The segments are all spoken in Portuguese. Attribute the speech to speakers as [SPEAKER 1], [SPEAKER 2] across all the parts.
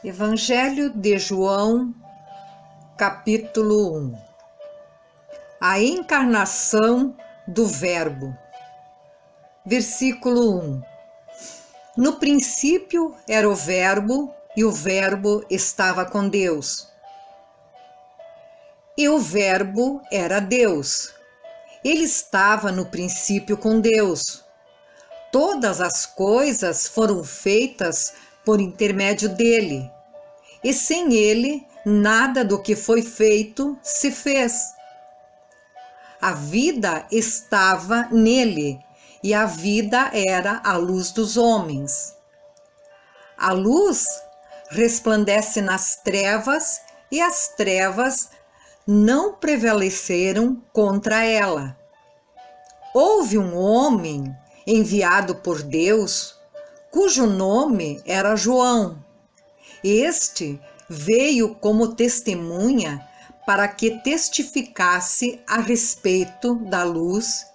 [SPEAKER 1] Evangelho de João, capítulo 1. A encarnação do Verbo. Versículo 1. No princípio era o Verbo, e o Verbo estava com Deus. E o Verbo era Deus. Ele estava no princípio com Deus. Todas as coisas foram feitas por intermédio dele, e sem ele, nada do que foi feito se fez. A vida estava nele, e a vida era a luz dos homens. A luz resplandece nas trevas, e as trevas não prevaleceram contra ela. Houve um homem enviado por Deus, cujo nome era João. Este veio como testemunha para que testificasse a respeito da luz,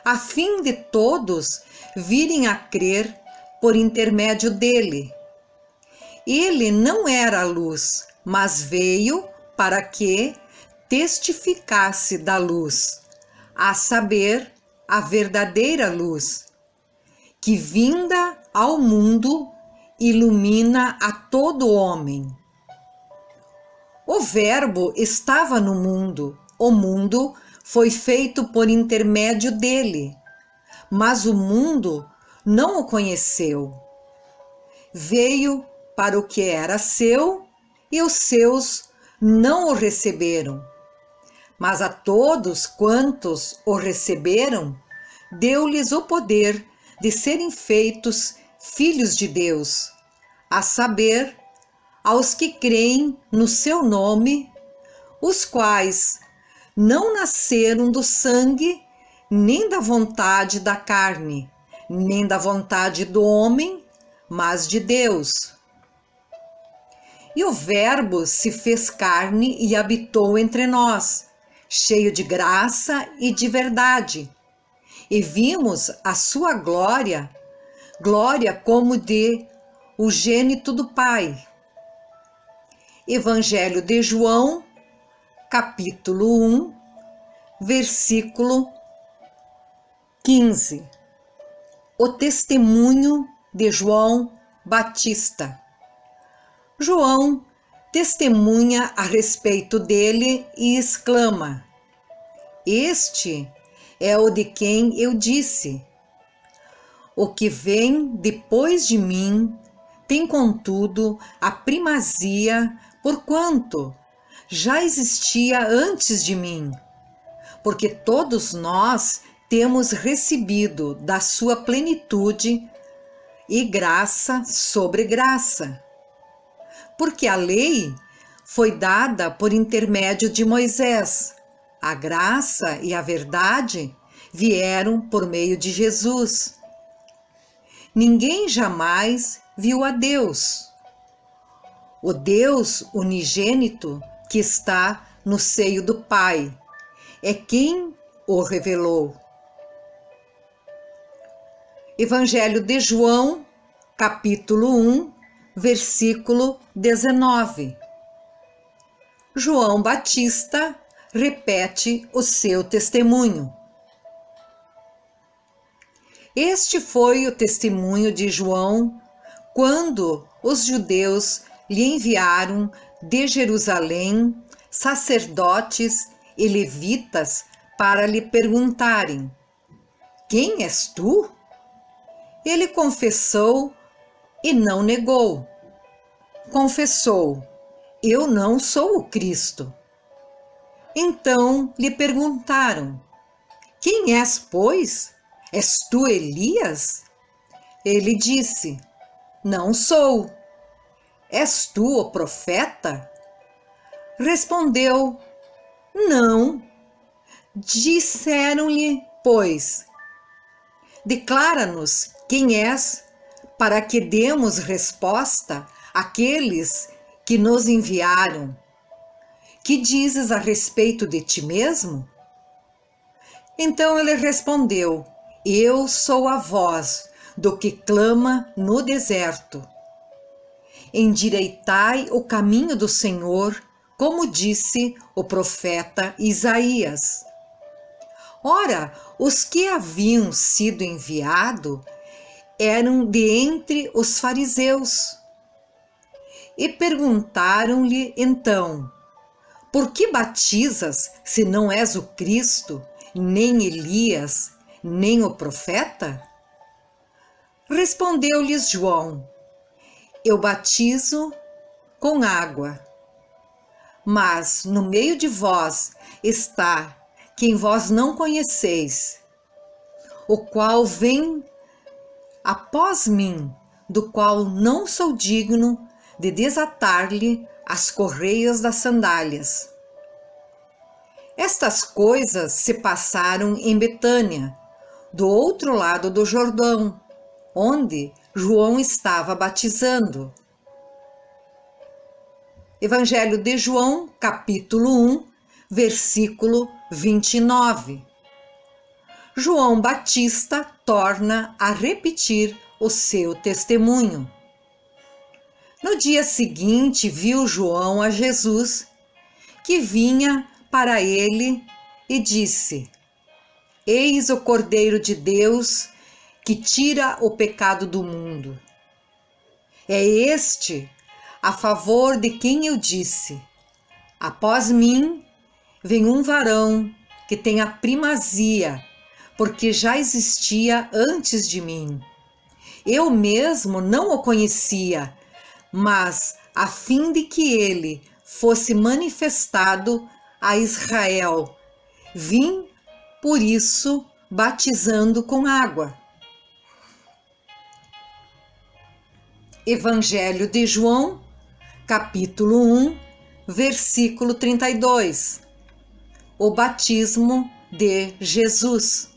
[SPEAKER 1] a fim de todos virem a crer por intermédio dele. Ele não era a luz, mas veio para que testificasse da luz, a saber, a verdadeira luz, que vinda ao mundo ilumina a todo homem. O Verbo estava no mundo, o mundo foi feito por intermédio dele, mas o mundo não o conheceu. Veio para o que era seu e os seus não o receberam. Mas a todos quantos o receberam, deu-lhes o poder de serem feitos filhos de Deus, a saber, aos que creem no seu nome, os quais não nasceram do sangue, nem da vontade da carne, nem da vontade do homem, mas de Deus. E o Verbo se fez carne e habitou entre nós, cheio de graça e de verdade. E vimos a sua glória, glória como de unigênito do Pai. Evangelho de João, capítulo 1, versículo 15. O testemunho de João Batista. João testemunha a respeito dele e exclama: Este é o de quem eu disse: O que vem depois de mim tem, contudo, a primazia, porquanto já existia antes de mim, porque todos nós temos recebido da sua plenitude e graça sobre graça. Porque a lei foi dada por intermédio de Moisés, a graça e a verdade vieram por meio de Jesus. Ninguém jamais viu a Deus. O Deus unigênito que está no seio do Pai é quem o revelou. Evangelho de João, capítulo 1, versículo 19. João Batista repete o seu testemunho. Este foi o testemunho de João quando os judeus lhe enviaram de Jerusalém sacerdotes e levitas para lhe perguntarem: Quem és tu? Ele confessou e não negou. Confessou: Eu não sou o Cristo. Então lhe perguntaram: Quem és, pois? És tu Elias? Ele disse: Não sou. És tu o profeta? Respondeu: Não. Disseram-lhe, pois: Declara-nos quem és, para que demos resposta àqueles que nos enviaram. Que dizes a respeito de ti mesmo? Então ele respondeu: Eu sou a voz do que clama no deserto. endireitai o caminho do Senhor, como disse o profeta Isaías. Ora, os que haviam sido enviados eram de entre os fariseus. E perguntaram-lhe então: por que batizas, se não és o Cristo, nem Elias, nem o profeta? Respondeu-lhes João: eu batizo com água, mas no meio de vós está quem vós não conheceis, o qual vem após mim, do qual não sou digno de desatar-lhe as correias das sandálias. Estas coisas se passaram em Betânia, do outro lado do Jordão, onde João estava batizando. Evangelho de João, capítulo 1, versículo 29. João Batista torna a repetir o seu testemunho. No dia seguinte, viu João a Jesus, que vinha para ele, e disse: eis o Cordeiro de Deus, que tira o pecado do mundo. É este a favor de quem eu disse: após mim vem um varão que tem a primazia, porque já existia antes de mim. Eu mesmo não o conhecia, mas a fim de que ele fosse manifestado a Israel, vim por isso batizando com água. Evangelho de João, capítulo 1, versículo 32. O batismo de Jesus.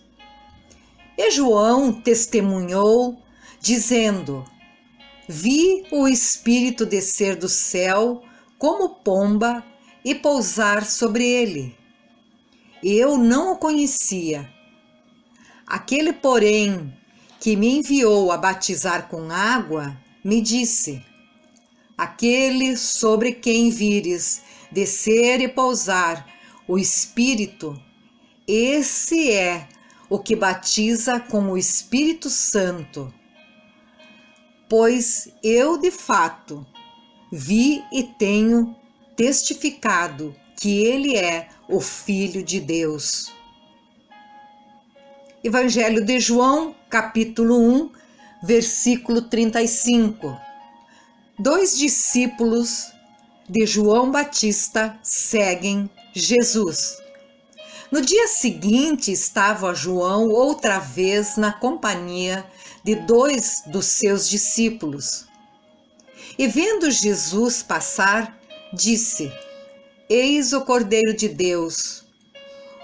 [SPEAKER 1] E João testemunhou, dizendo: vi o Espírito descer do céu como pomba e pousar sobre ele. Eu não o conhecia. Aquele, porém, que me enviou a batizar com água, me disse: aquele sobre quem vires descer e pousar o Espírito, esse é o que batiza com o Espírito Santo. Pois eu, de fato, vi e tenho testificado que ele é o Filho de Deus. Evangelho de João, capítulo 1, versículo 35. Dois discípulos de João Batista seguem Jesus. No dia seguinte estava João outra vez na companhia de dois dos seus discípulos. E vendo Jesus passar, disse: eis o Cordeiro de Deus.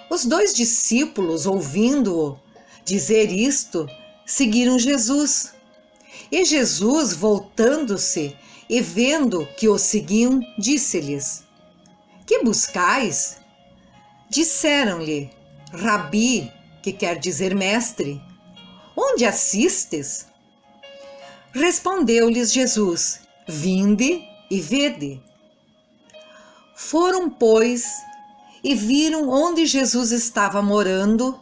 [SPEAKER 1] Os dois discípulos, ouvindo-o dizer isto, seguiram Jesus. E Jesus, voltando-se e vendo que o seguiam, disse-lhes: que buscais? Disseram-lhe: Rabi, que quer dizer mestre, onde assistes? Respondeu-lhes Jesus: vinde e vede. Foram, pois, e viram onde Jesus estava morando,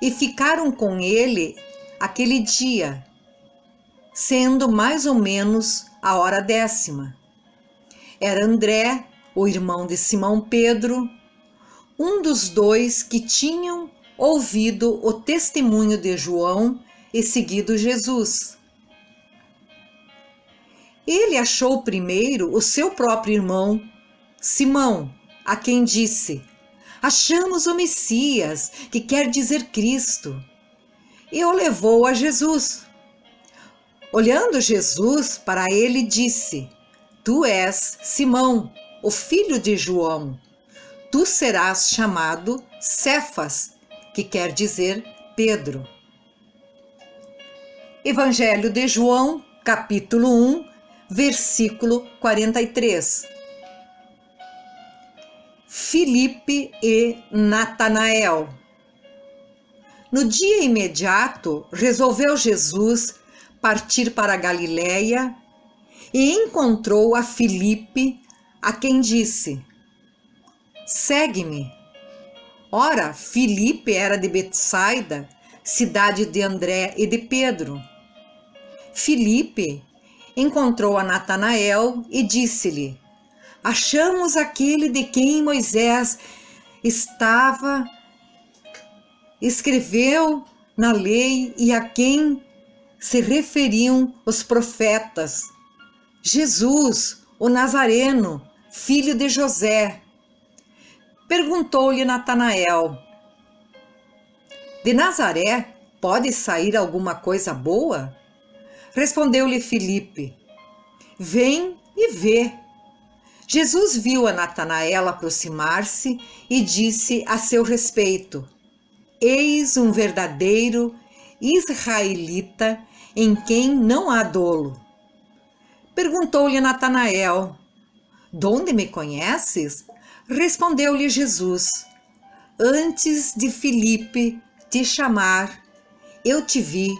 [SPEAKER 1] e ficaram com ele aquele dia, sendo mais ou menos a hora 10. Era André, o irmão de Simão Pedro, um dos dois que tinham ouvido o testemunho de João e seguido Jesus. Ele achou primeiro o seu próprio irmão, Simão, a quem disse: achamos o Messias, que quer dizer Cristo, e o levou a Jesus. Olhando Jesus para ele, disse: tu és Simão, o filho de João. Tu serás chamado Cefas, que quer dizer Pedro. Evangelho de João, capítulo 1, versículo 43. Filipe e Natanael. No dia imediato, resolveu Jesus partir para a Galiléia e encontrou a Filipe, a quem disse: segue-me. Ora, Filipe era de Betsaida, cidade de André e de Pedro. Filipe encontrou a Natanael e disse-lhe: achamos aquele de quem Moisés escreveu na lei e a quem se referiam os profetas, Jesus, o Nazareno, filho de José. Perguntou-lhe Natanael: de Nazaré pode sair alguma coisa boa? Respondeu-lhe Filipe: vem e vê. Jesus viu a Natanael aproximar-se e disse a seu respeito: eis um verdadeiro israelita em quem não há dolo. Perguntou-lhe Natanael: donde me conheces? Respondeu-lhe Jesus: antes de Filipe te chamar, eu te vi,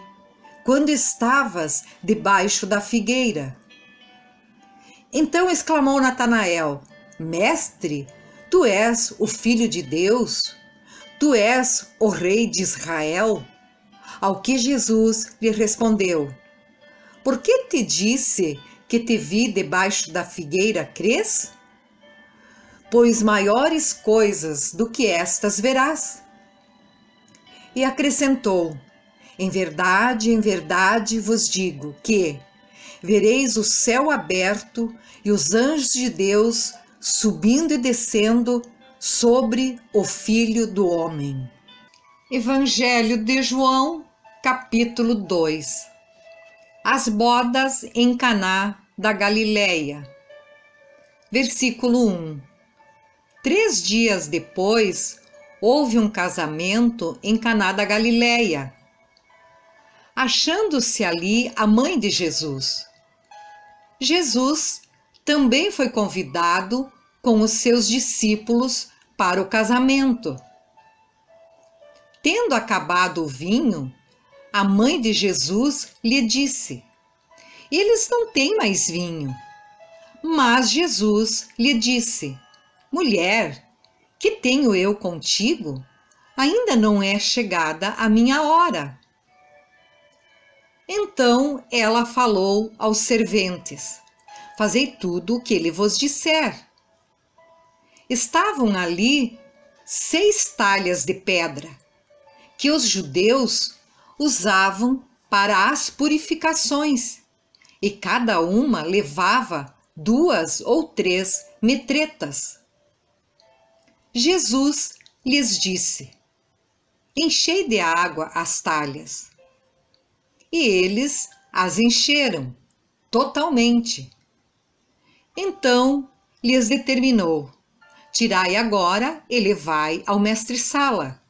[SPEAKER 1] quando estavas debaixo da figueira. Então exclamou Natanael: mestre, tu és o Filho de Deus? Tu és o Rei de Israel? Ao que Jesus lhe respondeu: por que te disse que te vi debaixo da figueira, crês? Pois maiores coisas do que estas verás. E acrescentou: em verdade vos digo que vereis o céu aberto e os anjos de Deus subindo e descendo sobre o Filho do Homem. Evangelho de João, capítulo 2. As bodas em Caná da Galileia. Versículo 1. 3 dias depois, houve um casamento em Caná da Galileia, achando-se ali a mãe de Jesus. Jesus também foi convidado com os seus discípulos para o casamento. Tendo acabado o vinho, a mãe de Jesus lhe disse: eles não têm mais vinho. Mas Jesus lhe disse: mulher, que tenho eu contigo? Ainda não é chegada a minha hora. Então ela falou aos serventes: fazei tudo o que ele vos disser. Estavam ali 6 talhas de pedra, que os judeus usavam para as purificações, e cada uma levava 2 ou 3 metretas. Jesus lhes disse: enchei de água as talhas. E eles as encheram totalmente. Então lhes determinou: tirai agora e levai ao mestre-sala.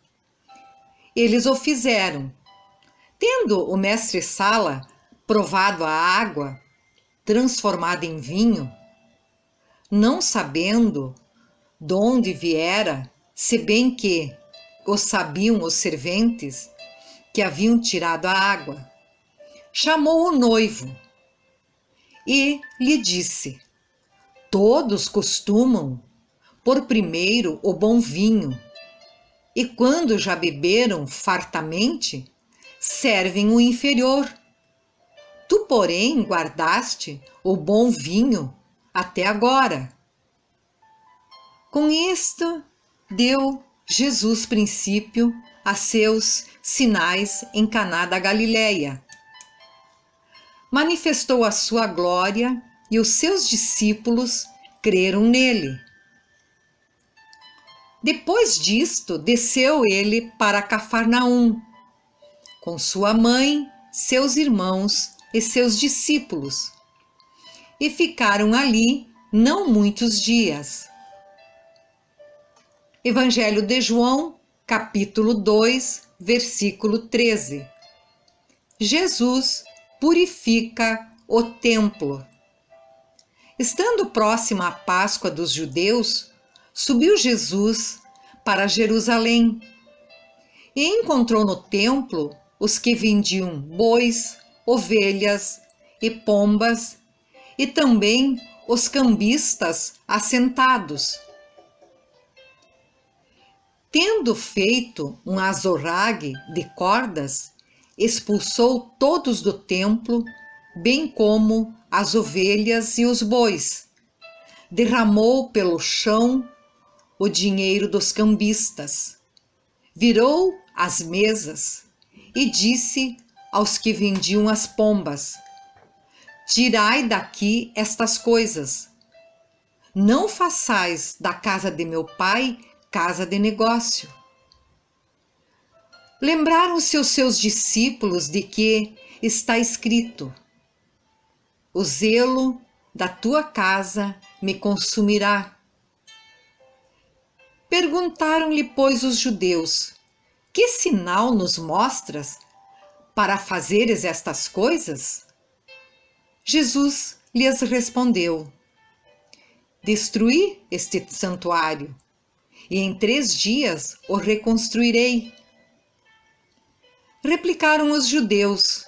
[SPEAKER 1] Eles o fizeram. Tendo o mestre-sala provado a água transformada em vinho, não sabendo de onde viera, se bem que o sabiam os serventes que haviam tirado a água, chamou o noivo e lhe disse: todos costumam pôr primeiro o bom vinho, e quando já beberam fartamente, servem o inferior. Tu, porém, guardaste o bom vinho até agora. Com isto, deu Jesus princípio a seus sinais em Caná da Galileia. Manifestou a sua glória e os seus discípulos creram nele. Depois disto, desceu ele para Cafarnaum, com sua mãe, seus irmãos e seus discípulos, e ficaram ali não muitos dias. Evangelho de João, capítulo 2, versículo 13. Jesus purifica o templo. Estando próxima a Páscoa dos judeus, subiu Jesus para Jerusalém e encontrou no templo os que vendiam bois, ovelhas e pombas e também os cambistas assentados. Tendo feito um azorrague de cordas, expulsou todos do templo, bem como as ovelhas e os bois. Derramou pelo chão o dinheiro dos cambistas, virou as mesas e disse aos que vendiam as pombas: tirai daqui estas coisas. Não façais da casa de meu pai casa de negócio. Lembraram-se os seus discípulos de que está escrito: o zelo da tua casa me consumirá. Perguntaram-lhe, pois, os judeus: que sinal nos mostras para fazeres estas coisas? Jesus lhes respondeu: destruí este santuário, e em 3 dias o reconstruirei. Replicaram os judeus: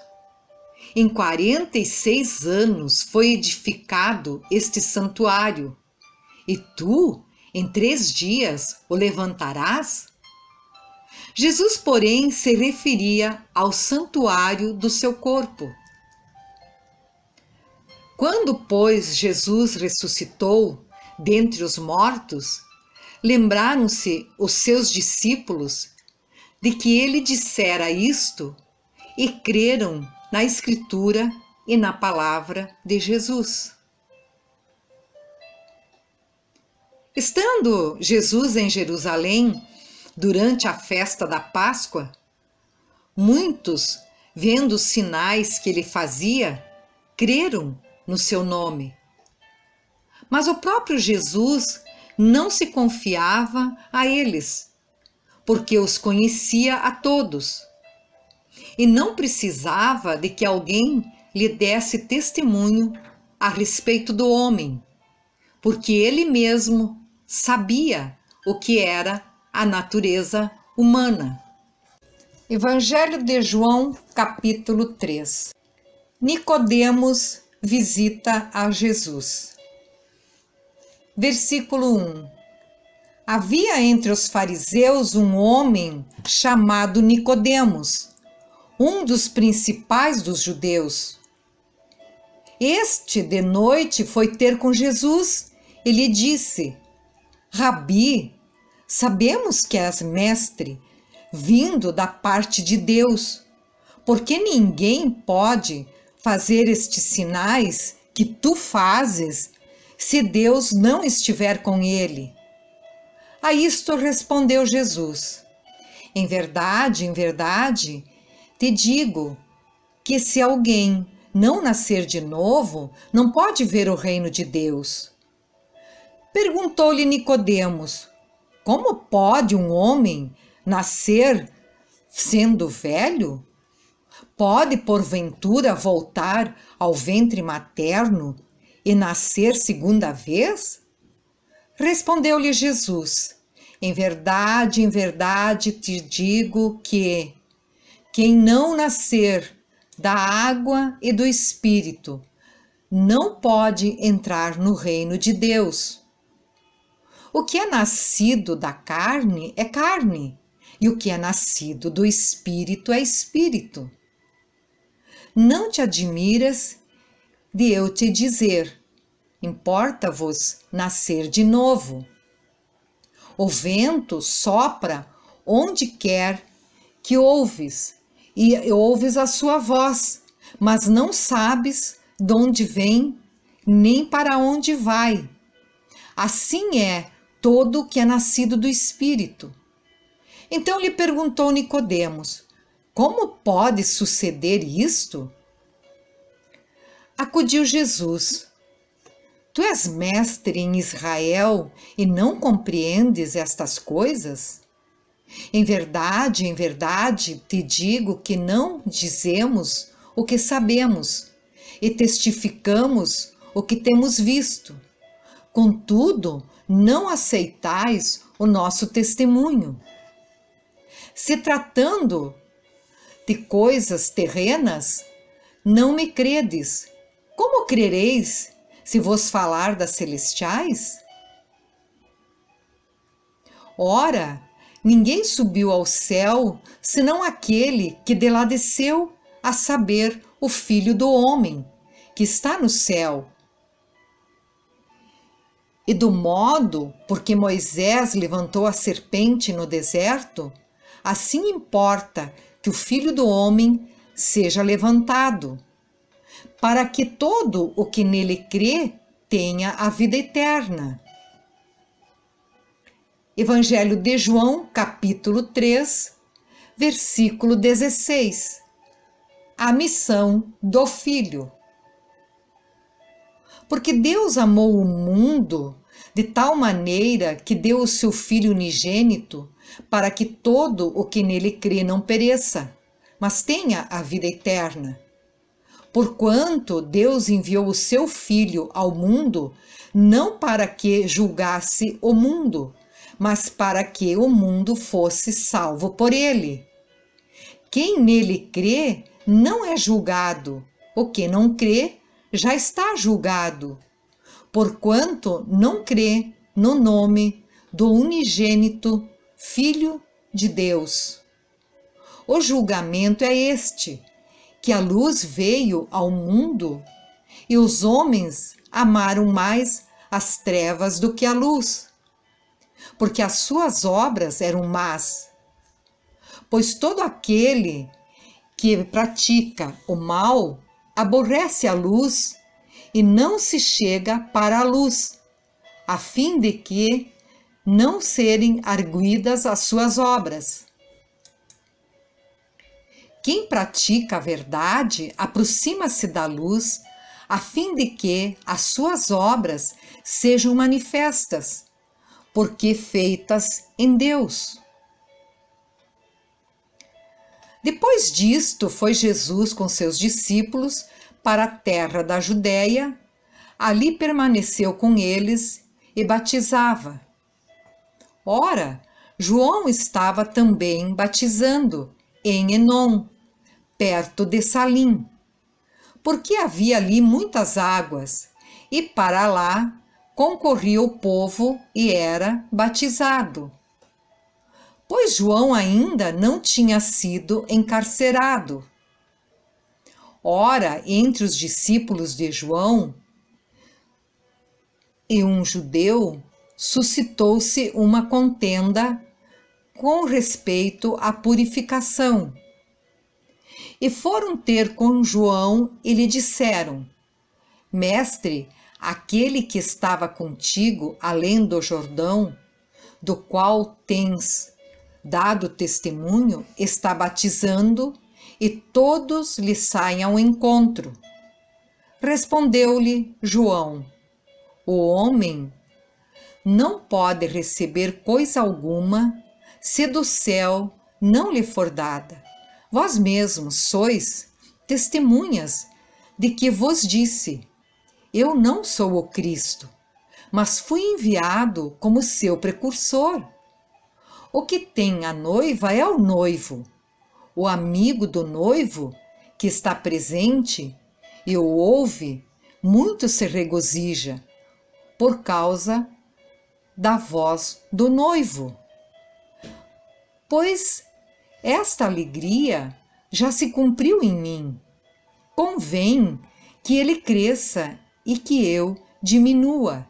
[SPEAKER 1] em 46 anos foi edificado este santuário, e tu, em 3 dias, o levantarás? Jesus, porém, se referia ao santuário do seu corpo. Quando, pois, Jesus ressuscitou dentre os mortos, lembraram-se os seus discípulos de que ele dissera isto e creram na Escritura e na palavra de Jesus. Estando Jesus em Jerusalém durante a festa da Páscoa, muitos, vendo os sinais que ele fazia, creram no seu nome. Mas o próprio Jesus não se confiava a eles, porque os conhecia a todos, e não precisava de que alguém lhe desse testemunho a respeito do homem, porque ele mesmo sabia o que era a natureza humana. Evangelho de João, capítulo 3. Nicodemos visita a Jesus. Versículo 1. Havia entre os fariseus um homem chamado Nicodemos, um dos principais dos judeus. Este, de noite, foi ter com Jesus e lhe disse: Rabi, sabemos que és mestre, vindo da parte de Deus, porque ninguém pode fazer estes sinais que tu fazes se Deus não estiver com ele. A isto respondeu Jesus: em verdade, te digo que se alguém não nascer de novo, não pode ver o reino de Deus. Perguntou-lhe Nicodemos: como pode um homem nascer sendo velho? Pode, porventura, voltar ao ventre materno e nascer segunda vez? Respondeu-lhe Jesus: em verdade te digo que quem não nascer da água e do Espírito não pode entrar no reino de Deus. O que é nascido da carne é carne, e o que é nascido do Espírito é espírito. Não te admiras de eu te dizer: importa-vos nascer de novo. O vento sopra onde quer que ouves, e ouves a sua voz, mas não sabes de onde vem, nem para onde vai. Assim é todo o que é nascido do Espírito. Então lhe perguntou Nicodemos: como pode suceder isto? Acudiu Jesus: tu és mestre em Israel e não compreendes estas coisas? Em verdade te digo que não dizemos o que sabemos e testificamos o que temos visto. Contudo, não aceitais o nosso testemunho. Se tratando de coisas terrenas, não me credes. Como crereis se vos falar das celestiais? Ora, ninguém subiu ao céu, senão aquele que de lá desceu, a saber, o Filho do Homem, que está no céu. E do modo por que Moisés levantou a serpente no deserto, assim importa que o Filho do Homem seja levantado, para que todo o que nele crê tenha a vida eterna. Evangelho de João, capítulo 3, versículo 16. A missão do Filho. Porque Deus amou o mundo de tal maneira que deu o seu Filho unigênito, para que todo o que nele crê não pereça, mas tenha a vida eterna. Porquanto Deus enviou o seu Filho ao mundo, não para que julgasse o mundo, mas para que o mundo fosse salvo por ele. Quem nele crê não é julgado, o que não crê já está julgado, porquanto não crê no nome do unigênito Filho de Deus. O julgamento é este, que a luz veio ao mundo e os homens amaram mais as trevas do que a luz, porque as suas obras eram más. Pois todo aquele que pratica o mal aborrece a luz e não se chega para a luz, a fim de que não serem arguidas as suas obras. Quem pratica a verdade aproxima-se da luz, a fim de que as suas obras sejam manifestas, porque feitas em Deus. Depois disto, foi Jesus com seus discípulos para a terra da Judéia, ali permaneceu com eles e batizava. Ora, João estava também batizando em Enom, perto de Salim, porque havia ali muitas águas, e para lá concorria o povo e era batizado. Pois João ainda não tinha sido encarcerado. Ora, entre os discípulos de João e um judeu, suscitou-se uma contenda com respeito à purificação. E foram ter com João e lhe disseram: Mestre, aquele que estava contigo além do Jordão, do qual tens dado testemunho, está batizando e todos lhe saem ao encontro. Respondeu-lhe João: O homem não pode receber coisa alguma se do céu não lhe for dada. Vós mesmos sois testemunhas de que vos disse: Eu não sou o Cristo, mas fui enviado como seu precursor. O que tem a noiva é o noivo. O amigo do noivo, que está presente e o ouve, muito se regozija por causa da voz do noivo. Pois esta alegria já se cumpriu em mim. Convém que ele cresça e que eu diminua.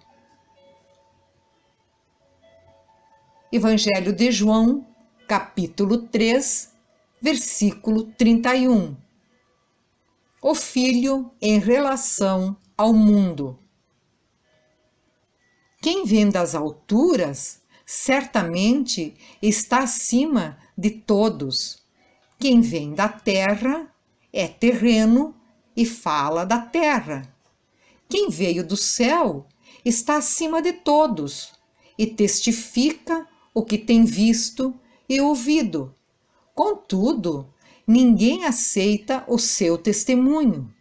[SPEAKER 1] Evangelho de João, capítulo 3, versículo 31. O Filho em relação ao mundo. Quem vem das alturas, certamente está acima de todos. Quem vem da terra é terreno e fala da terra. Quem veio do céu está acima de todos e testifica o que tem visto e ouvido. Contudo, ninguém aceita o seu testemunho.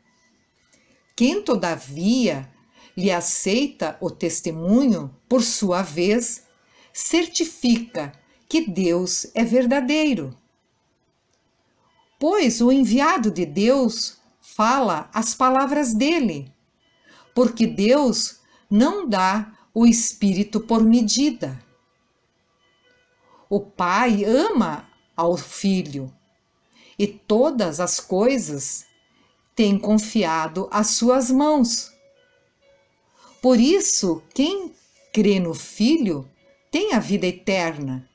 [SPEAKER 1] Quem, todavia, lhe aceita o testemunho, por sua vez, certifica que Deus é verdadeiro. Pois o enviado de Deus fala as palavras dele, porque Deus não dá o Espírito por medida. O Pai ama ao Filho e todas as coisas tem confiado às suas mãos. Por isso, quem crê no Filho tem a vida eterna.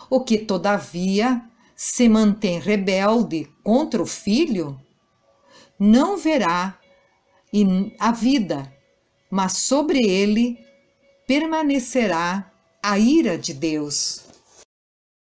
[SPEAKER 1] O que, todavia, se mantém rebelde contra o Filho, não verá a vida, mas sobre ele permanecerá a ira de Deus.